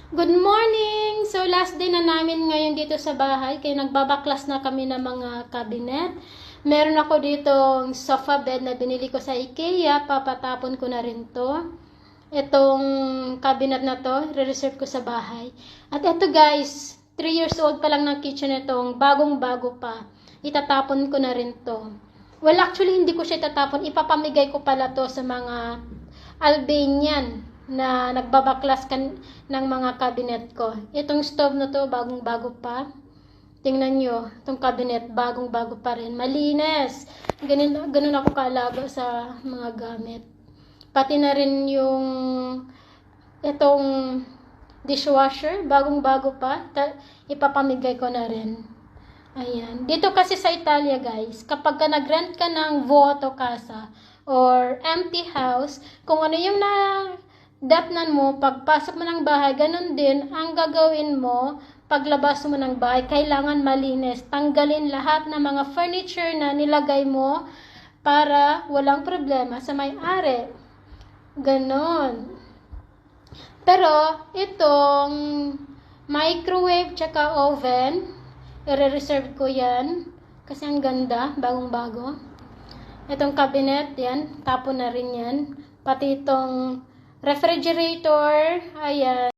Good morning! So, last day na namin ngayon dito sa bahay. Kaya nagbabaklas na kami ng mga cabinet. Meron ako dito sofa bed na binili ko sa IKEA. Papatapon ko na rin to. Itong cabinet na to, re-reserve ko sa bahay. At eto guys, 3 years old pa lang ng kitchen itong bagong-bago pa. Itatapon ko na rin to. Well, actually, hindi ko siya itatapon. Ipapamigay ko pala to sa mga Albanian na nagbabaklas ng mga cabinet ko. Itong stove na to, bagong-bago pa. Tingnan nyo, itong cabinet, bagong-bago pa rin. Malinis. Ganun ako kaalaga sa mga gamit. Pati na rin yung itong dishwasher, bagong-bago pa. Ipapamigay ko na rin. Ayan. Dito kasi sa Italia, guys, kapag ka nag-rent ka ng vuoto casa or empty house, kung ano yung datnan mo, pagpasok mo ng bahay, ganun din ang gagawin mo paglabas mo ng bahay. Kailangan malinis. Tanggalin lahat ng mga furniture na nilagay mo para walang problema sa may-ari. Ganon. Pero, itong microwave tsaka oven, i-reserve ko yan. Kasi ang ganda, bagong-bago. Itong cabinet, yan, tapon na rin yan. Pati itong refrigerator, ayan.